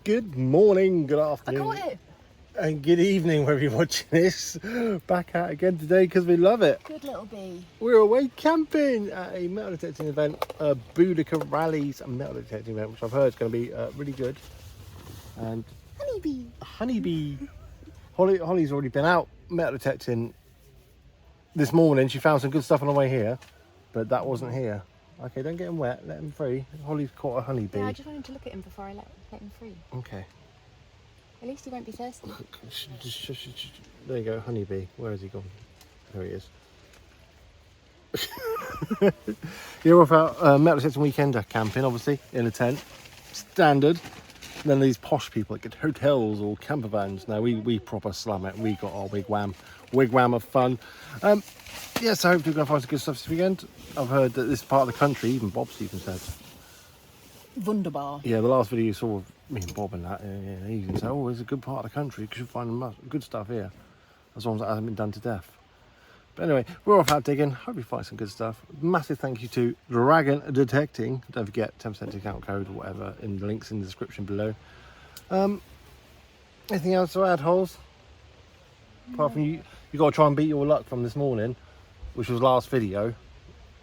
Good morning, good afternoon, I caught it. and good evening wherever you're watching this. Back out again today because we love it. Good little bee. We're away camping at a metal detecting event, Boudica Rallies metal detecting event, which I've heard is going to be really good. And honeybee. Holly's already been out metal detecting this morning. She found some good stuff on the way here, but that wasn't here. Okay, don't get him wet, let him free. Holly's caught a honeybee. Yeah, I just wanted to look at him before I let him free. Okay. At least he won't be thirsty. There you go, honeybee. Where has he gone? There he is. You're off out metal detecting weekend camping, obviously, in a tent. Standard. And then these posh people that get hotels or camper vans. Now we proper slum it. We got our wigwam of fun. Yeah, so hopefully we're going to find some good stuff this weekend. I've heard that this part of the country, even Bob Stevens said. Wunderbar. Yeah, the last video you saw of me and Bob and that, he even said, oh, it's a good part of the country. You should find good stuff here. As long as it hasn't been done to death. But anyway, we're off out digging. Hope you find some good stuff. Massive thank you to Dragon Detecting. Don't forget 10% discount code or whatever in the links in the description below. Anything else to add, Holes? Apart from you got to try and beat your luck from this morning, which was last video,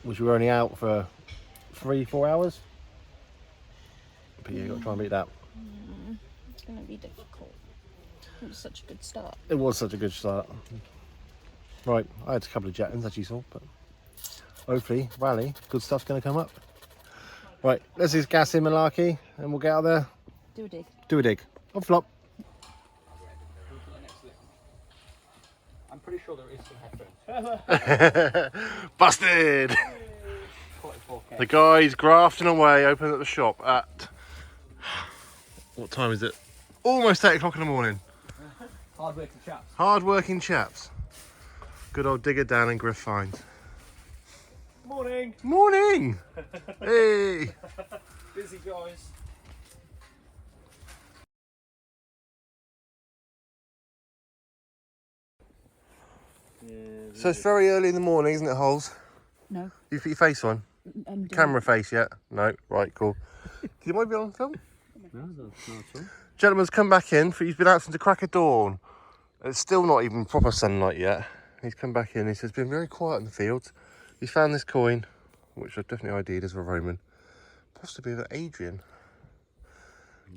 which we were only out for 3-4 hours. But yeah, you got to try and beat that. It's going to be difficult. It was such a good start. It was such a good start. Right, I had a couple of jet-ins, as you saw, but hopefully, rally, good stuff's going to come up. Right, let's just gas in Malarkey, and we'll get out there. Do a dig. Do a dig. On flop. I'm pretty sure there is some headphones. Busted! The guy's grafting away, opening up the shop at... What time is it? Almost 8 o'clock in the morning. Hard working chaps. Hard working chaps. Good old digger Dan and Griff finds. Morning. Morning! Hey! Busy guys. So it's very early in the morning, isn't it, Holes? No. You put your face on? Camera face yet? No? Right, cool. Do you mind being on film? No, that's not at all. Gentleman's come back in, he's been out since the crack of dawn. It's still not even proper sunlight yet. He's come back in, he says, been very quiet in the fields. He's found this coin, which I've definitely ID'd as a Roman. Possibly an Adrian.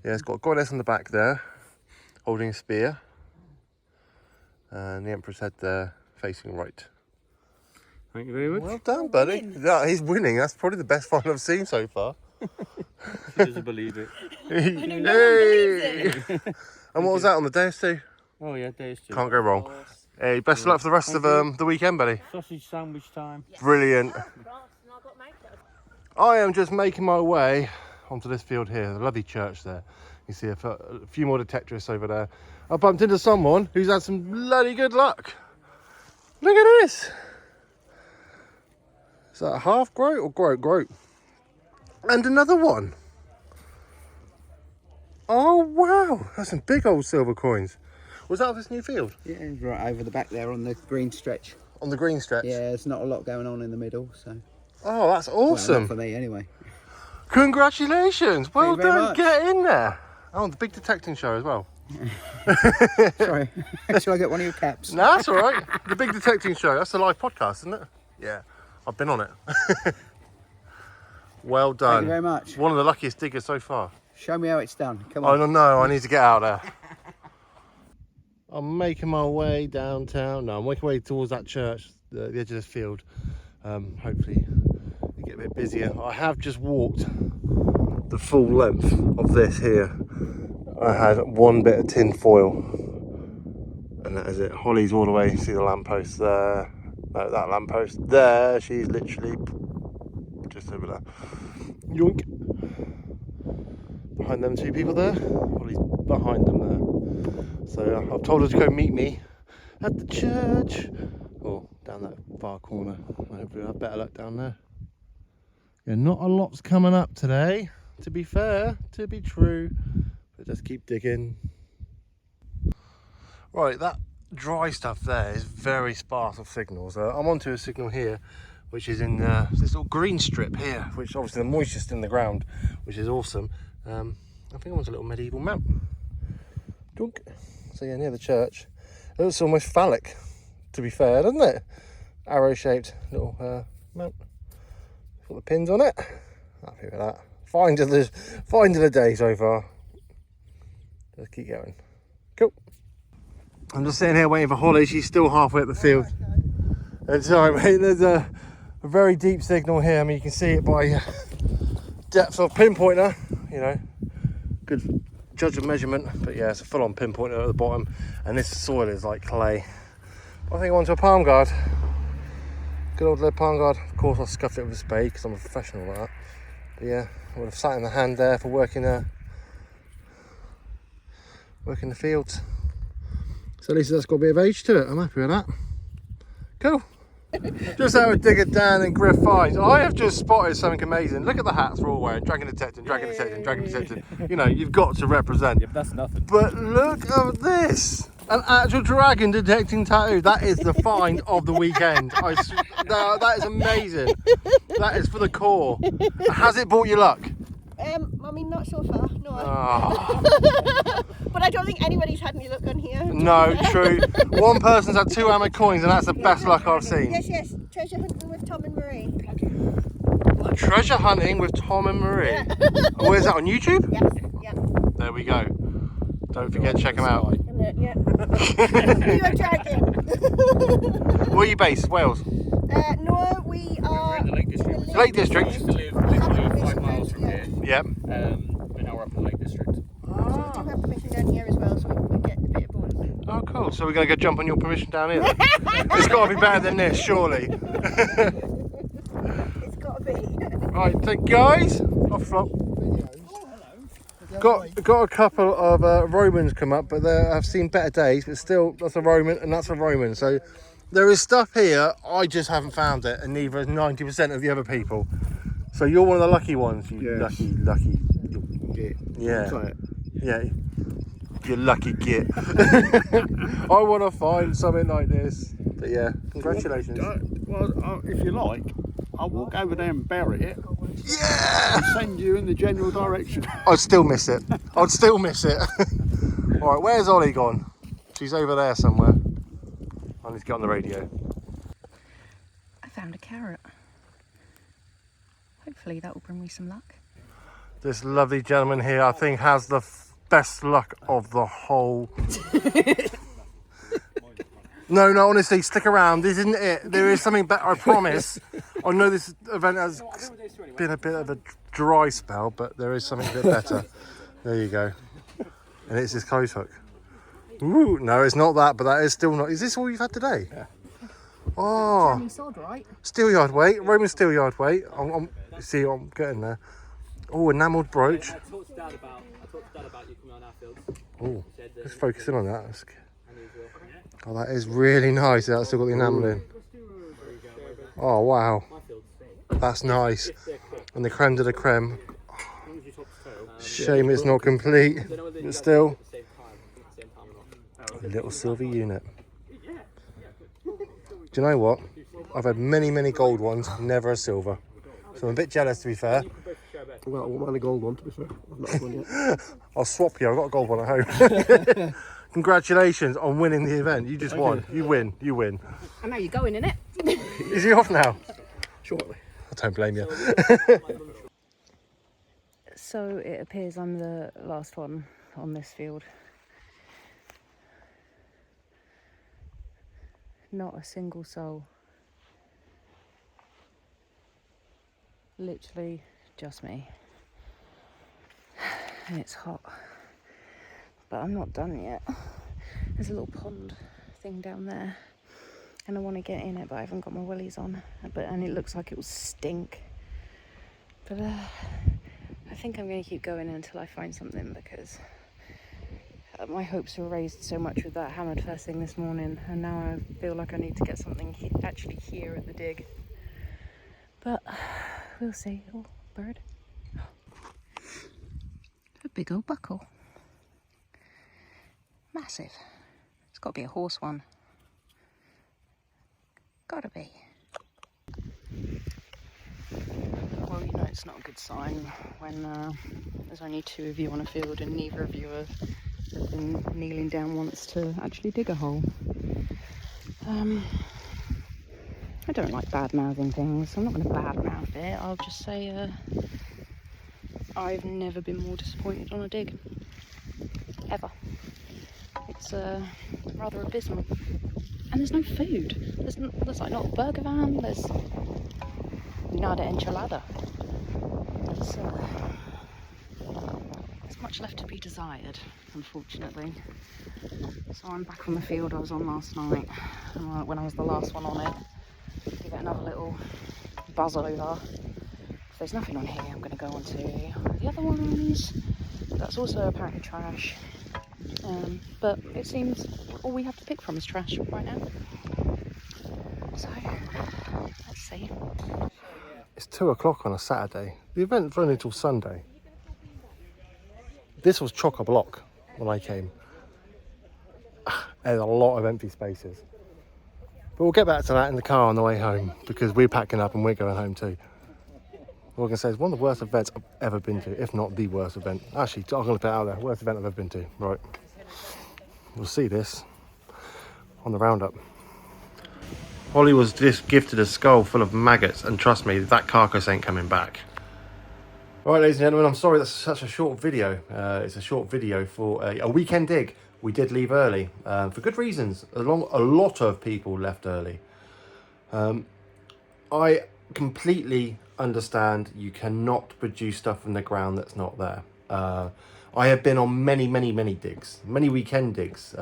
Yeah, it's got a goddess on the back there, holding a spear. And the Emperor's head there, facing right. Thank you very much. Well done, buddy. Yeah, he's winning. That's probably the best find I've seen so far. He doesn't believe it. Hey! And what was that on the Deus too? Oh yeah, days too. Can't go wrong. Hey, best of luck for the rest of the weekend, buddy. Sausage sandwich time. Brilliant. I am just making my way onto this field here, the lovely church there. You see a few more detectorists over there. I bumped into someone who's had some bloody good luck. Look at this. Is that a half groat or groat? And another one. Oh wow, that's some big old silver coins. Was that this new field? Yeah, right over the back there on the green stretch. On the green stretch? Yeah, there's not a lot going on in the middle, so. Oh, that's awesome. Well, not for me, anyway. Congratulations. Well Thank you very done. much. Get in there. Oh, the big detecting show as well. Sorry. Shall I get one of your caps? No, that's all right. The big detecting show. That's a live podcast, isn't it? Yeah, I've been on it. Well done. Thank you very much. One of the luckiest diggers so far. Show me how it's done. Come Oh, on. no, I need to get out there. I'm making my way downtown. No, I'm making my way towards that church, the edge of this field. Hopefully it get a bit busier. I have just walked the full length of this here. I had one bit of tin foil, and that is it. Holly's all the way. See the lamppost there? No, that lamppost there. She's literally just over there. Yoink. Behind them two people there. Holly's behind them there. So I've told her to go meet me at the church, or down that far corner. Hopefully I'll have better luck down there. Yeah, not a lot's coming up today, to be fair, to be true. But just keep digging, Right, that dry stuff there is very sparse of signals. I'm onto a signal here, which is in this little green strip here, which obviously the moisture's in the ground, which is awesome. I think I'm onto a little medieval mount. Dunk. So yeah, near the church. It looks almost phallic, to be fair, doesn't it? Arrow-shaped little mount. Got the pins on it. Happy with that. Find of the day so far. Let's keep going. Cool. I'm just sitting here waiting for Holly. She's still halfway up the field. And sorry, mate. There's a very deep signal here. I mean, you can see it by depth of pinpointer. You know, good judge of measurement. But yeah, it's a full-on pinpointer at the bottom, and this soil is like clay. I think I went to a palm guard. Good old lead palm guard. Of course, I scuffed it with a spade because I'm a professional like that. But yeah, I would have sat in the hand there for working the fields. So at least that's got a bit of age to it. I'm happy with that. Cool. Just how a digger Dan and Griff finds. I have just spotted something amazing. Look at the hats we're all wearing. Dragon detecting, dragon detecting, dragon detecting. You know, you've got to represent. Yeah, but that's nothing. But look at this. An actual dragon detecting tattoo. That is the find of the weekend. That is amazing. That is for the core. Has it brought you luck? I mean, not so far, no. Oh. But I don't think anybody's had any luck on here. No, true. One person's had 2 hammered coins, and that's the best luck I've seen. Yes. Treasure hunting with Tom and Marie. Treasure hunting with Tom and Marie. Yeah. Where's that on YouTube? Yes, yeah. There we go. Don't forget to check them out. And yeah. You are dragging. Where are you based? Wales? No, we are in the Lake District. Lake District? We used to live literally 5 miles from here. Yep. But now we're up in the Lake District. So we do have permission down here as well, so we get a bit of both. Oh, cool. So we're going to go jump on your permission down here then? It's got to be better than this, surely. It's got to be. Right, so guys, off flop. Got a couple of Romans come up, but I've seen better days, but still, that's a Roman and that's a Roman. So there is stuff here, I just haven't found it, and neither has 90% of the other people. So you're one of the lucky ones, you lucky. Yeah. Yeah. You lucky git. I want to find something like this. But yeah, congratulations. Well, if you like, I'll walk over there and bury it. Yeah! And send you in the general direction. I'd still miss it. I'd still miss it. Alright, where's Ollie gone? She's over there somewhere. I need to get on the radio. I found a carrot. Hopefully that will bring me some luck. This lovely gentleman here, I think, has the best luck of the whole... No, honestly, stick around. This isn't it. There is something better, I promise. I know this event has been a bit of a dry spell, but there is something a bit better. There you go. And it's this close hook. Ooh, no, it's not that, but that is still not... Is this all you've had today? Yeah. Oh. Steelyard weight, Roman steelyard weight. See, I'm getting there. Oh, enamelled brooch. I talked to Dad about you coming on our field. Oh, let's focus in on that. Oh, that is really nice. That's still got the enamel in. Oh, wow. That's nice. And the creme de la creme. Shame it's not complete, but still. A little silver unit. Do you know what? I've had many gold ones, never a silver. So I'm a bit jealous, to be fair. Well, I want a gold one, to be fair. I've not had one yet. I'll swap you. I've got a gold one at home. Congratulations on winning the event. You just won. You win. I know you're going in it. Is he off now? Shortly. I don't blame you. So it appears I'm the last one on this field. Not a single soul. Literally just me. And it's hot. But I'm not done yet. There's a little pond thing down there. And I want to get in it, but I haven't got my wellies on. And it looks like it will stink. But I think I'm going to keep going until I find something, because my hopes were raised so much with that hammered first thing this morning, and now I feel like I need to get something actually here at the dig. But we'll see. Oh, bird. A big old buckle. Massive. It's got to be a horse one. Gotta be. Well, you know it's not a good sign when there's only 2 of you on a field and neither of you have been kneeling down once to actually dig a hole. I don't like bad-mouthing things, so I'm not going to bad-mouth it. I'll just say I've never been more disappointed on a dig. Ever. It's rather abysmal. And there's no food. There's like not a burger van, there's nada enchilada. There's much left to be desired, unfortunately. So I'm back on the field I was on last night, when I was the last one on it. Give it another little buzz over. If there's nothing on here, I'm going to go on to the other ones. That's also apparently trash. But it seems all we have to pick from is trash right now. So, let's see. It's 2 o'clock on a Saturday. The event's running until Sunday. This was chock-a-block when I came. There's a lot of empty spaces. But we'll get back to that in the car on the way home, because we're packing up and we're going home too. All I can say is one of the worst events I've ever been to, if not the worst event. Actually, I'm going to put it out there, worst event I've ever been to. Right. We'll see this on the roundup. Holly was just gifted a skull full of maggots, and trust me, that carcass ain't coming back. Right, ladies and gentlemen, I'm sorry that's such a short video. It's a short video for a weekend dig. We did leave early for good reasons. A lot of people left early. I completely understand you cannot produce stuff from the ground that's not there. I have been on many digs, many weekend digs,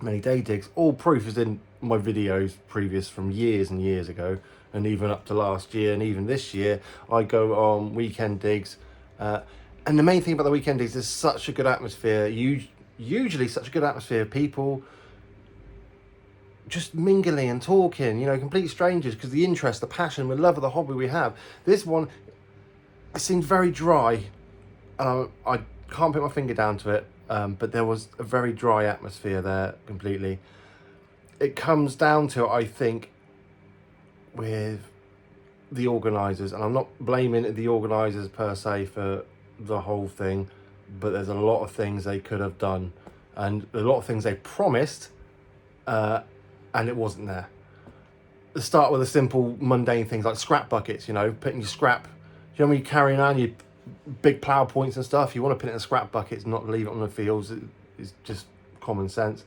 many day digs. All proof is in my videos previous from years and years ago, and even up to last year and even this year. I go on weekend digs, and the main thing about the weekend digs is such a good atmosphere. Usually such a good atmosphere, people just mingling and talking, you know, complete strangers, because the interest, the passion, the love of the hobby we have. This one, it seemed very dry. I can't put my finger down to it, but there was a very dry atmosphere there completely. It comes down to, I think, with the organisers, and I'm not blaming the organisers per se for the whole thing, but there's a lot of things they could have done, and a lot of things they promised, and it wasn't there. Let's start with the simple, mundane things like scrap buckets, you know, putting your scrap, you know, when you're carrying on your big plough points and stuff, you want to put it in scrap buckets, not leave it on the fields. It's just common sense.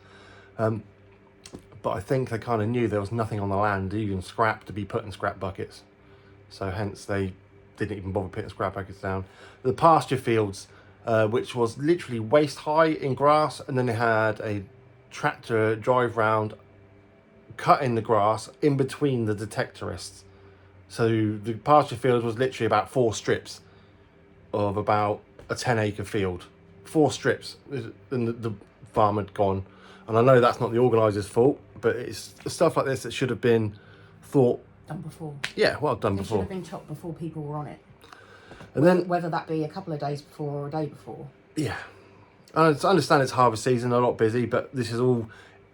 But I think they kind of knew there was nothing on the land, even scrap, to be put in scrap buckets. So hence they didn't even bother putting scrap buckets down. The pasture fields, which was literally waist high in grass, and then they had a tractor drive round cutting the grass in between the detectorists. So the pasture field was literally about 4 strips of about a 10-acre field. 4 strips, and the farm had gone. And I know that's not the organiser's fault, but it's stuff like this that should have been thought. Done before. Yeah, well done It before. should have been chopped before people were on it. And then, Whether that be a couple of days before or a day before. yeah, I understand it's harvest season, a lot busy, but this is all,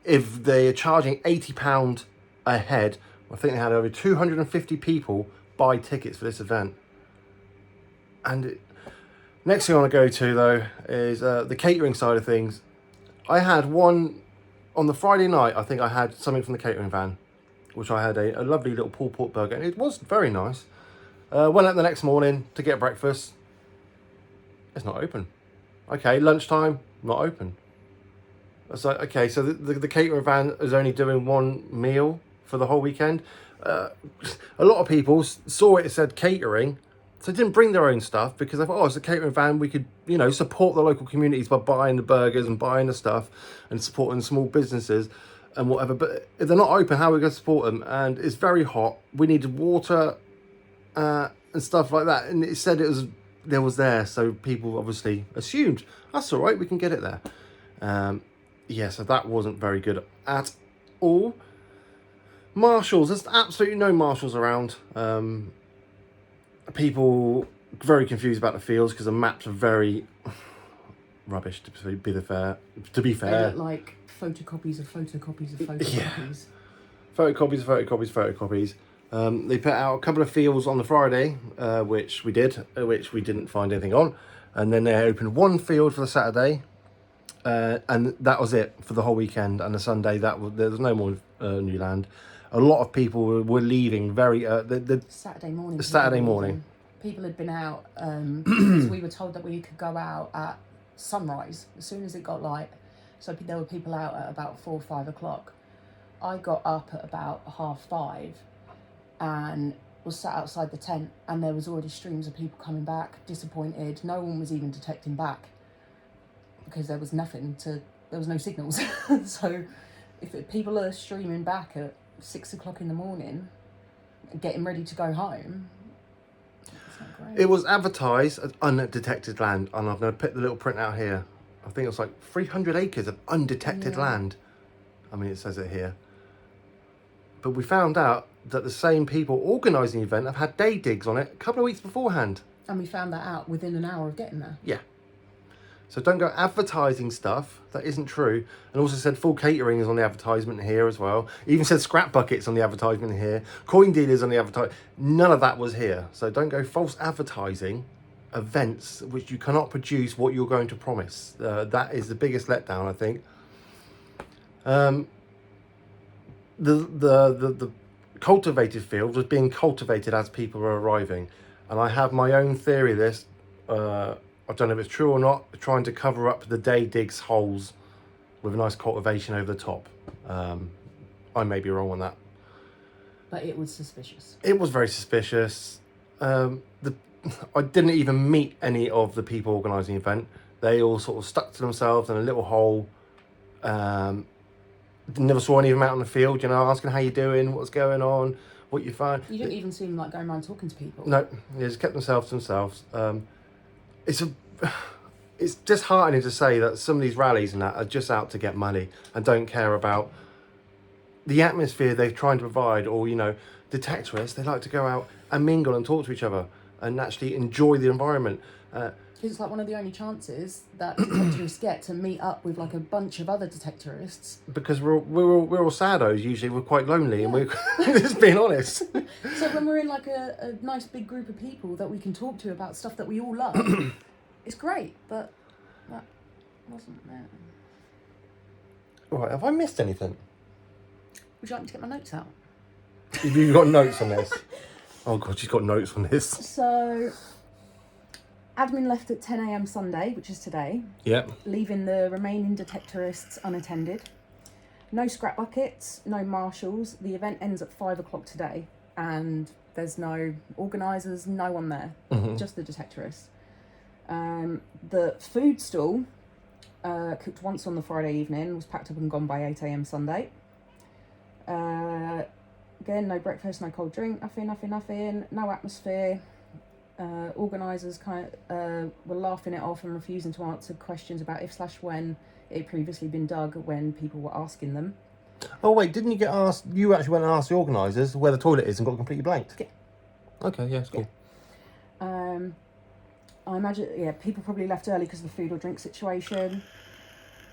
if they're charging £80 a head, I think they had over 250 people buy tickets for this event. And next thing I want to go to, though, is the catering side of things. I had one on the Friday night. I think I had something from the catering van, which I had a lovely little pulled pork burger, and it was very nice. Went out the next morning to get breakfast. It's not open. Okay, lunchtime, not open. It's like, okay, so the catering van is only doing one meal for the whole weekend. A lot of people saw it said catering, so they didn't bring their own stuff, because they thought, oh, it's a catering van, we could, you know, support the local communities by buying the burgers and buying the stuff and supporting small businesses and whatever. But if they're not open, how are we going to support them? And it's very hot. We needed water and stuff like that. And it said there was there, so people obviously assumed that's all right, we can get it there. Yeah, so that wasn't very good at all. Marshals, there's absolutely no marshals around. People very confused about the fields because the maps are very rubbish. To be fair, They fair. look like photocopies of photocopies of photocopies. Photocopies. They put out a couple of fields on the Friday, which we didn't find anything on, and then they opened one field for the Saturday, and that was it for the whole weekend. And the Sunday, there was no more new land. A lot of people were leaving very Saturday morning. Saturday morning. People had been out because we were told that we could go out at sunrise as soon as it got light. So there were people out at about 4 or 5 o'clock. I got up at about 5:30 and was sat outside the tent, and there was already streams of people coming back, disappointed. No one was even detecting back because there was no signals. So if people are streaming back at 6 o'clock in the morning, getting ready to go home, it's not great. It was advertised as undetected land, and I'm going to put the little print out here. I think it was like 300 acres of undetected land. I mean, it says it here. But we found out that the same people organising the event have had day digs on it a couple of weeks beforehand. And we found that out within an hour of getting there. Yeah. So don't go advertising stuff that isn't true. And also said full catering is on the advertisement here as well. Even said scrap buckets on the advertisement here. Coin dealers on the advertisement. None of that was here. So don't go false advertising events which you cannot produce what you're going to promise. That is the biggest letdown, I think. The cultivated field was being cultivated as people were arriving, and I have my own theory of this. I don't know if it's true or not, trying to cover up the day digs holes with a nice cultivation over the top. I may be wrong on that. But it was suspicious. It was very suspicious. I didn't even meet any of the people organising the event. They all sort of stuck to themselves in a little hole. Never saw any of them out in the field, asking how you doing, what's going on, what you find. You didn't even see them like going around talking to people. No, they just kept themselves to themselves. It's disheartening to say that some of these rallies and that are just out to get money and don't care about the atmosphere they're trying to provide, or detectorists. They like to go out and mingle and talk to each other and actually enjoy the environment. Because it's like one of the only chances that detectorists get to meet up with like a bunch of other detectorists. Because we're all saddos usually. We're quite lonely, and we're just being honest. So when we're in like a nice big group of people that we can talk to about stuff that we all love, it's great. But that wasn't there. Right, have I missed anything? Would you like me to get my notes out? Have you got notes on this? Oh God, she's got notes on this. So, admin left at 10 a.m. Sunday, which is today, Yep. leaving the remaining detectorists unattended. No scrap buckets, no marshals. The event ends at 5 o'clock today, and there's no organisers, no one there, just the detectorists. The food stall, cooked once on the Friday evening, was packed up and gone by 8 a.m. Sunday. Again, no breakfast, no cold drink, nothing, no atmosphere. Organisers were laughing it off and refusing to answer questions about if/when it had previously been dug when people were asking them. Oh wait, didn't you get asked? You actually went and asked the organisers where the toilet is and got completely blanked. Yeah. Okay, yeah, it's cool. I imagine, people probably left early because of the food or drink situation.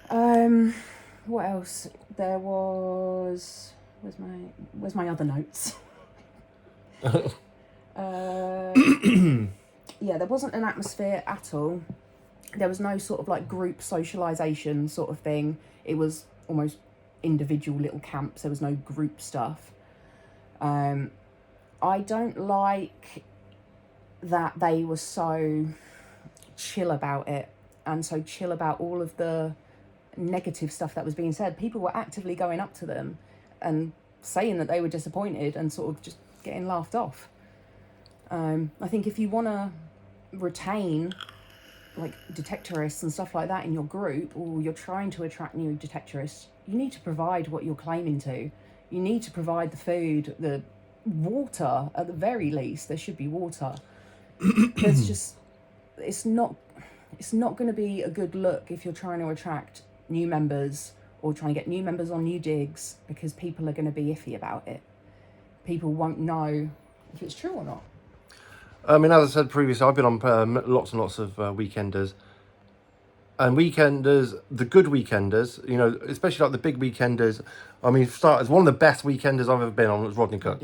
What else? There was... Where's my other notes? There wasn't an atmosphere at all. There was no sort of like group socialisation sort of thing. It was almost individual little camps. There was no group stuff. I don't like that they were so chill about it and so chill about all of the negative stuff that was being said. People were actively going up to them and saying that they were disappointed and sort of just getting laughed off. I think if you want to retain like detectorists and stuff like that in your group, or you're trying to attract new detectorists, you need to provide what you're claiming to. You need to provide the food, the water, at the very least. There should be water. It's not going to be a good look if you're trying to attract new members or trying to get new members on new digs, because people are going to be iffy about it. People won't know if it's true or not. I mean, as I said previously, I've been on lots and lots of weekenders, And weekenders, the good weekenders, you know, especially like the big weekenders. I mean, for starters, one of the best weekenders I've ever been on was Rodney Cook.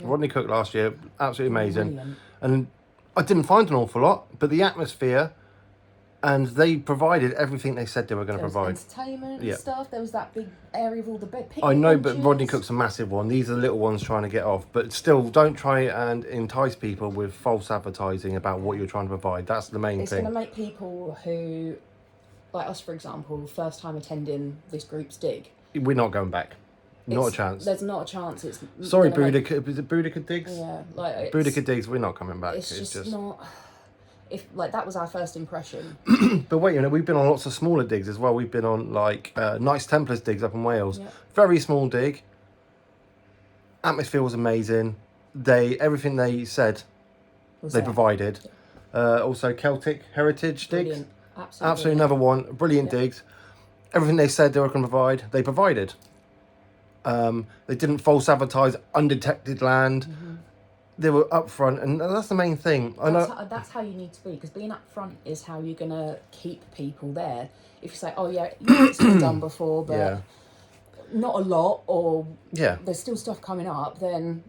Rodney Cook last year, absolutely amazing. Brilliant. And I didn't find an awful lot, but the atmosphere, and they provided everything they said they were going to There was provide. entertainment Yeah. and stuff. There was that big area of all the picnic I know, but benches. Rodney Cook's a massive one. These are the little ones trying to get off. But still, don't try and entice people with false advertising about what you're trying to provide. That's the main It's thing. going to make people who, like us, for example, first time attending this group's dig. We're not going back. Not a It's- chance. There's not a chance. It's Sorry, gonna make- Boudica. Is it Boudica Digs? Yeah, like it's, Boudica Digs, we're not coming back. It's just not. If like that was our first impression. But wait, you know, we've been on lots of smaller digs as well. We've been on like Knights Templars digs up in Wales. Yeah. Very small dig. Atmosphere was amazing. Everything they said Was they there. provided. Also Celtic Heritage digs. Brilliant. Absolutely. Absolutely another one. Brilliant Yeah. digs. Everything they said they were going to provide, they provided. They didn't false advertise undetected land. Mm-hmm. They were upfront, and that's the main thing. I know. That's how you need to be, because being up front is how you're gonna keep people there. If you say, "Oh yeah, it's been done before, but Yeah. not a lot," or Yeah. there's still stuff coming up, then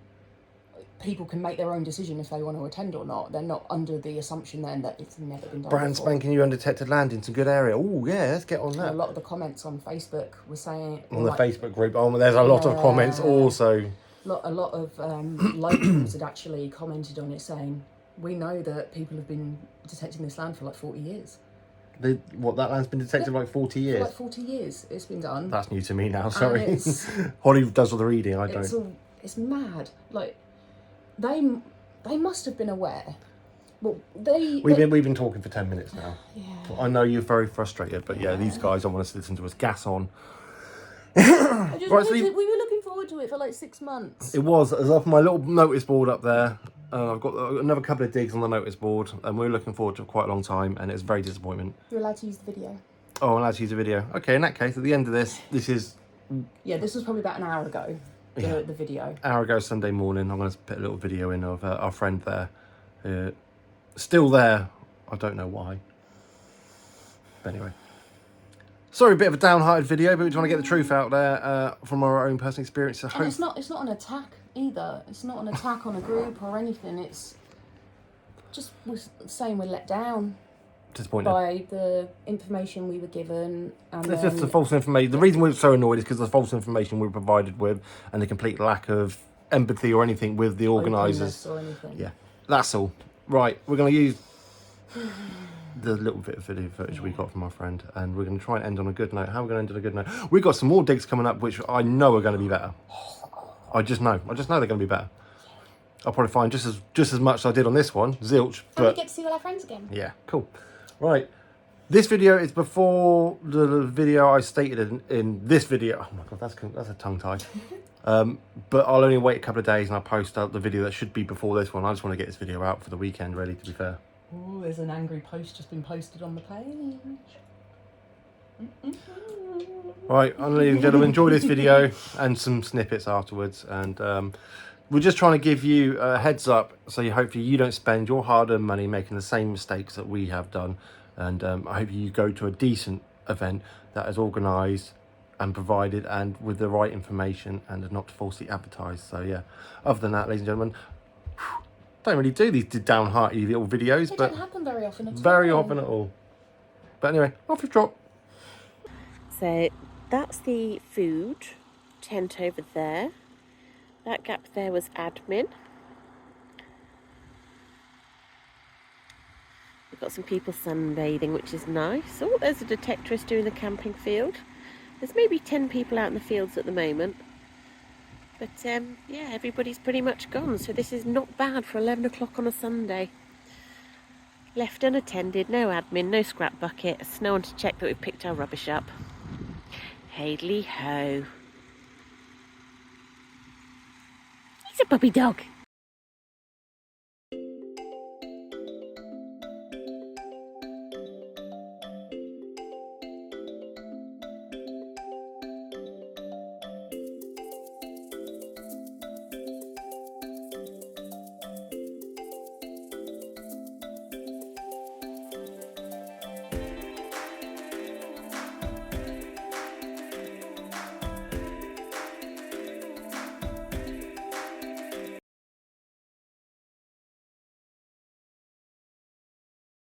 people can make their own decision if they want to attend or not. They're not under the assumption then that it's never been done Brand before. spanking new undetected land in some good area. Oh yeah, let's get on And a that. lot of the comments on Facebook were saying On the like, Facebook group, there's a lot of comments Yeah. also. a lot of locals had actually commented on it saying, "We know that people have been detecting this land for like 40 years. That land's been detected for like 40 For years. like 40 years it's been done." That's new to me now, sorry. it's- Holly does all the reading, I It's don't. all, it's mad. Like they must have been aware. Well, We've been talking for 10 minutes now. Yeah. I know you're very frustrated, but yeah, these guys don't want us to listen to us gas on. I just Right, so we were looking forward to it for like 6 months. It was off my little notice board up there. I've got another couple of digs on the notice board, and we were looking forward to it quite a long time, and it's very disappointment. You're allowed to use the video. Oh, I'm allowed to use a video. Okay, in that case, at the end of this is Yeah, this was probably about an hour ago. Yeah. The video. hour ago Sunday morning. I'm going to put a little video in of our friend there. Still there. I don't know why. But anyway. Sorry, a bit of a downhearted video, but we just want to get the truth out there from our own personal experience. So And it's not an attack either. It's not an attack on a group or anything. It's just we're saying we're let down disappointed. by the information we were given. And It's just the then- false information. The reason we're so annoyed is because of the false information we were provided with and the complete lack of empathy or anything with the organisers. openness or anything. Yeah, that's all. Right, we're going to use the little bit of video footage we got from our friend, and we're going to try and end on a good note. How are we going to end on a good note? We've got some more digs coming up, which I know are going to be better. I just know they're going to be better. I'll probably find just as much as I did on this one, zilch. And we But get to see all our friends again. yeah, cool. Right, this video is before the video I stated in this video. Oh my god, that's a tongue tie. But I'll only wait a couple of days and I'll post out the video that should be before this one. I just want to get this video out for the weekend, really, to be fair. Ooh, there's an angry post just been posted on the page. Right, ladies and gentlemen, enjoy this video and some snippets afterwards. And we're just trying to give you a heads up so hopefully you don't spend your hard-earned money making the same mistakes that we have done. And I hope you go to a decent event that is organised and provided and with the right information and not falsely advertised. So yeah, other than that, ladies and gentlemen, don't really do these downhearted little videos, They but don't happen very often at all. very often at all. But anyway, off you drop. So that's the food tent over there. That gap there was admin. We've got some people sunbathing, which is nice. Oh, there's a detectorist doing the camping field. There's maybe 10 people out in the fields at the moment. But yeah, everybody's pretty much gone. So this is not bad for 11 o'clock on a Sunday. Left unattended, no admin, no scrap bucket, no one to check that we've picked our rubbish up. Hey-ly-ho. He's a puppy dog.